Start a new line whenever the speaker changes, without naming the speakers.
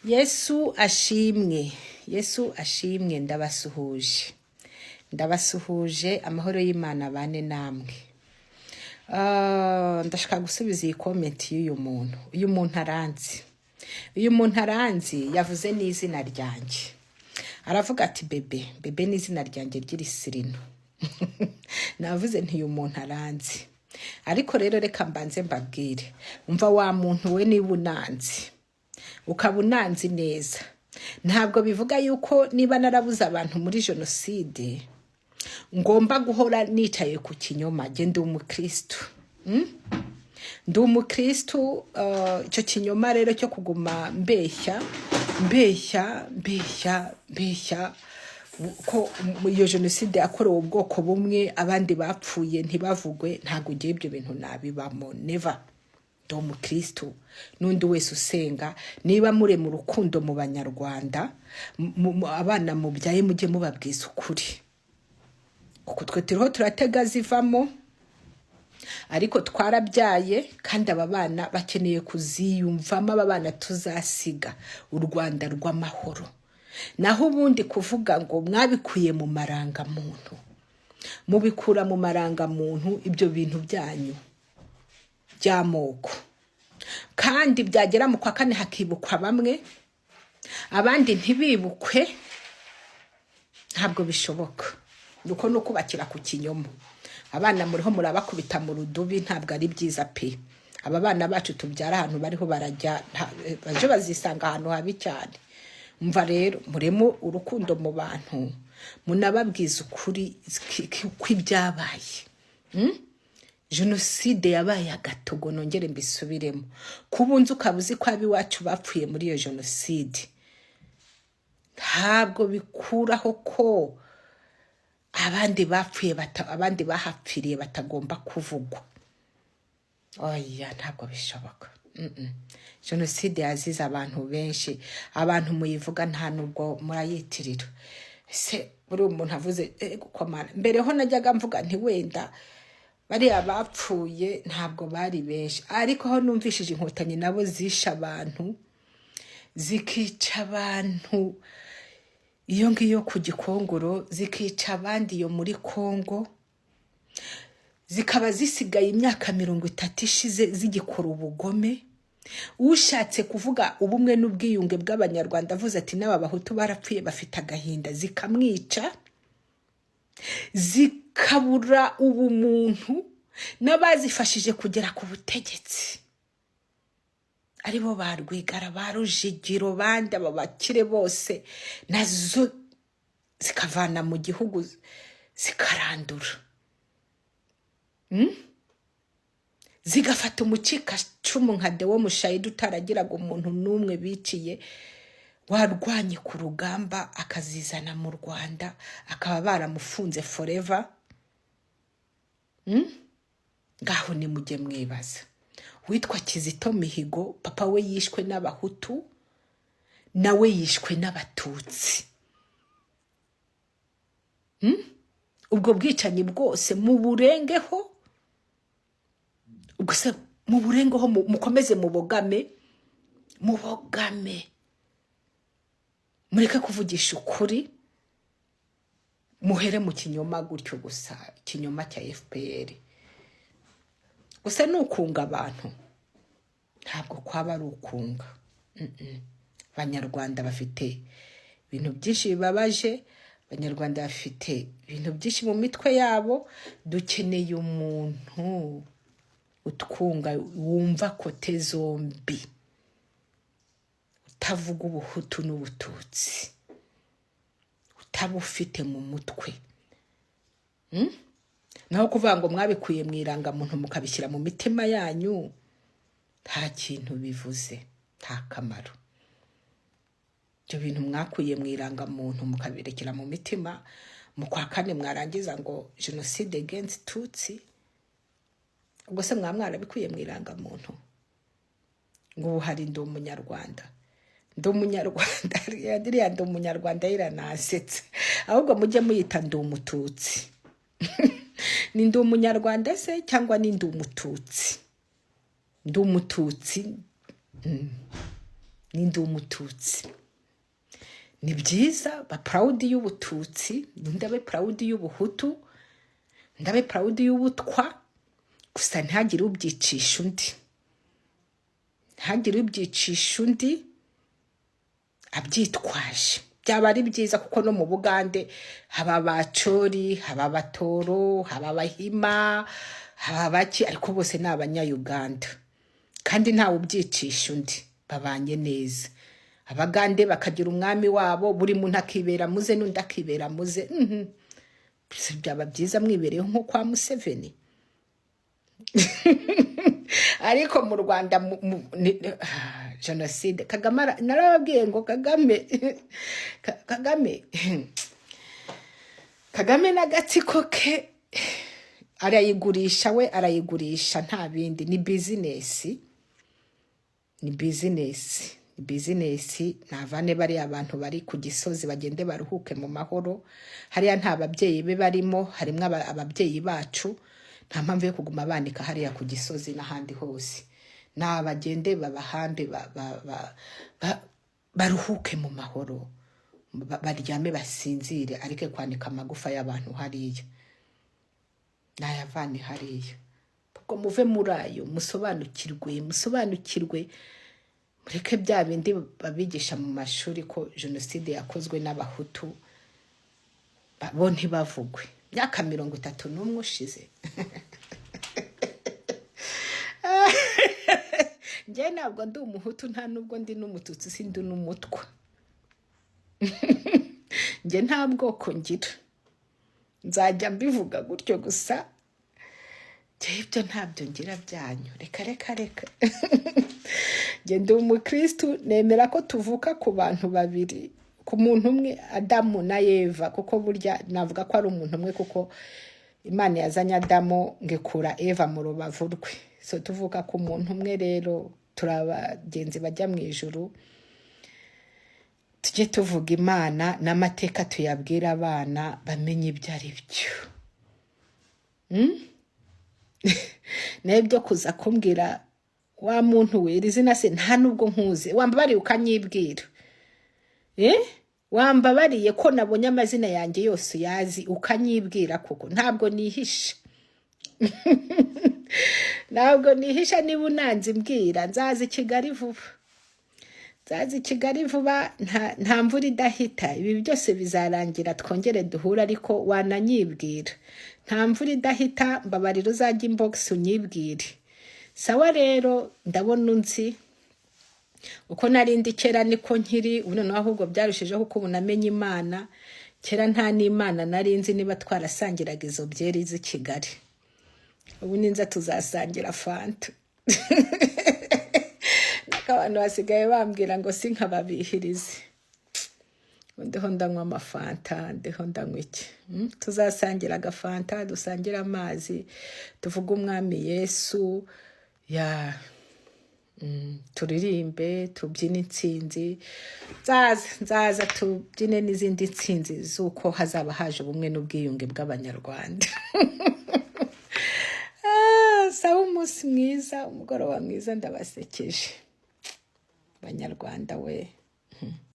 Yesu ashimwe, Yesu ashimwe, ndabasuhuje amahoro y'Imana bane namwe. Ndashaka gusubiza iyi comment y'uyu muntu. Uyu muntu aranzi yavuze n'izina ryanjye. Aravuga ati bebe ni izina ryanjye ry'irisirino. Navuze nti uyu muntu aranzi. Ariko rero reka mbanze mbabwire. Umva wa muntu we niba unanzi. Ukaba unanzi neza. Ntabwo bivuga yuko niba narabuze abantu muri jenoside ngomba guhora nicaye ku kinyoma. Je ndi umukristo. Ndi umukristo, icyo kinyoma rero cyo kuguma mbeshya ko iyo jenoside yakorewe ubwoko bumwe abandi bapfuye ntibavugwe, ntago ugiye ibyo bintu nabibamo, never. Ndi umukristo n'undi wese usenga. Niba mure mu rukundo mu banyarwanda, abana mubyaye mujye mubabwiza ukuri, kuko twe turiho turatega zivamo, ariko twarabyaye kandi aba bana bakeneye kuziyumvamo. Aba bana tuzasiga u Rwanda rw'amahoro. Naho ubundi kuvuga ngo mwabikuye mu marangamuntu, mubikura mu marangamuntu ibyo bintu byanyu by'amoko, kandi byagera mu kwa kane hakibukwa bamwe abandi ntibibukwe, ntabwo bishoboka. Nuko no kubakira ku kinyoma. Abana muriho murabakubita mu rudubi, ntabwo ari byiza pe. Aba bana bacu tubyara ahantu bariho barajya baje bazisanga ahantu habi cyane. Umva rero muremo urukundo mu bantu, munababwiza ukuri kw'ibyabaye. Jenoside yabaye agatogo, nongere mbisubiremo. Kubunza ukabuzi ko abiwacu bapfuye muri iyo jenoside, ntabwo bikuraho ko abandi bapfuye abandi bahapfiriye batagomba kuvugwa. Oya, ntabwo bishoboka. Jenoside yazize abantu benshi. Abantu muyivuga nta nubwo murayitirira. Ese buri umuntu avuze gukomana. Mbere ho najyaga mvuga nti wenda bari abapfuye ntabwo bari benshi, ariko ho numvishije inkotanyi nabo zisha abantu, zikica abantu iyo ngiyo ku Gikongoro, zikica abandi iyo muri Kongo, zikaba zisigaye imyaka 30 ishize zigikora ubugome. Ushatse kuvuga ubumwe n'ubwiyunge bw'abanyarwanda avuze ati n'aba bahutu barapfuye bafite agahinda, zikamwica, zikabura ubumuntu n'abazifashije kugera ku butegetsi, aribo ba Rwigara, ba Rujigiro, bandi aba bakire bose, nazo zikavana mu gihugu zikarandura. Zigafata umucika cumu nka Dewo Mushayidi utaragiraga umuntu n'umwe biciye, warwanye ku rugamba, akazizana mu Rwanda, akaba baramufunze forever. Ngaho ni mujye mwibaza. Witwa Kizito Mihigo, papa we yishwe n'abahutu, nawe yishwe n'abatutsi. Ubwo bwicanyi bwose muburengeho, ubwo se muburengeho, mukomeze mubogame, mureke kuvugisha ukuri, muhere mu kinyoma gutyo gusa, kinyoma cya FPR. Gusa nukunga abantu, ntabwo kwaba ari ukunga. Abanyarwanda bafite ibintu byinshi bibabaje, abanyarwanda bafite ibintu byinshi mu mitwe yabo. Dukeneye umuntu utwunga, wumva kote zombi, utavuga ubuhutu n'ubututsi, utabufite mu mutwe. Naho kuvuga ngo mwabikuye mu irangamuntu mukabishyira mu mitima yanyu, nta kintu bivuze, nta kamaro. Ibyo bintu mwakuye mu irangamuntu mukabirekera mu mitima, mu kwa kane mwarangiza ngo Genocide against Tutsi, ubwo se mwarabikuye mu irangamuntu ngo ubu hari ndi umunyarwanda. Ndi umunyarwanda, yadiriya ndi umunyarwanda iranasetse. Ahubwo mujye muyita ndi umututsi. Ni ndi umunyarwanda se cyangwa ni ndi umututsi? Ndi umututsi. ndi umututsi. Ni byiza ba proud y'ubututsi, ndabe proud y'ubuhutu, ndabe proud y'ubutwa, gusa ntihagire ubyicisha undi. Ntihagire ubyicisha undi abyitwaje. Byaba ari byiza kuko no mu Bugande haba abacori, haba abatoro, haba abahima, haba abaki, ariko bose ni Abanya-Uganda. Kandi ntawe ubyicisha undi, babanye neza. Abagande bakagira umwami wabo, buri muntu akibera muze n'undi akibera muze. Byaba byiza mwibereyeho nko kwa Museveni. Ariko mu Rwanda jenoside, Kagame narababwiye ngo Kagame n'agatsiko ke arayigurisha, we arayigurisha nta bindi. Ni bizinesi. Navane bari abantu bari ku Gisozi bagende baruhuke mu mahoro. Hariya nta babyeyi be barimo, harimo ababyeyi bacu. Nta mpamvu yo kuguma bandika hariya ku Gisozi n'ahandi hose. N'abagende babahambe baruhuke mu mahoro, baryame basinzire, ariko kwandika amagufa y'abantu hariya. Nayavane hariya. Ubwo muve muri ayo, musobanukirwe. Mureke bya bindi babigisha mu mashuri ko jenoside yakozwe n'abahutu, bo ntibavugwe. Myaka 31 ushize. Njye ntabwo ndi umuhutu, nta nubwo ndi n'umututsi, sindi n'umutwa. Njye nta bwoko ngira. Nzajya mbivuga gutyo gusa. Ibyo ntabyo ngira byanyu. Reka. Njye ndi umukristu, nemera ko tuvuka ku bantu babiri, ku muntu umwe, Adamu na Eva, kuko burya navuga ko ari umuntu umwe, kuko Imana yazanye Adamu ngekura Eva mu rubavu rwe. So tuvuka ku muntu umwe, rero turabagenzi bajya mu ijuru. Tujye tuvuga Imana n'amateka tuyabwira abana bamenye ibyo ari byo. Nebyo kuza kumbwira wa muntu we izina se nta nubwo nkuze, wambabariye ukanyibwira. Wambabariye ko nabonye amazina yanjye yose yazi ukanyibwira, kuko ntabwo nihisha. Ntabwo nihisha. Niba unanze mbwira, nzaza i Kigali vuba. Nta mvura idahita. Ibi byose bizarangira twongere duhura, ariko wananyibwira. Nta mvura idahita, mbabarira uzajya inbox unyibwire. Sawa rero, ndabona unzi. Uko narindi kera niko nkiri, ubu noneho ahubwo byarushijeho kuko unamenye Imana. Kera nta n'Imana narinzi, niba twarasangiraga izo byeri z'i Kigali. Ubu ninza tuzasangira fanta. N'abantu basigaye bambwira ngo sinkababihirize. Ndiho ndanywa amafanta, ndiho ndanywa iki. Tuzasangira agafanta, dusangira amazi, tuvuga umwami Yesu. Turirimbe, tubyine intsinzi. Nzaza tubyine n'izindi ntsinzi z'uko hazaba haje ubumwe n'ubwiyunge bw'Abanyarwanda. Sawa, umunsi mwiza, umugoroba mwiza, ndabasekeje Banyarwanda we.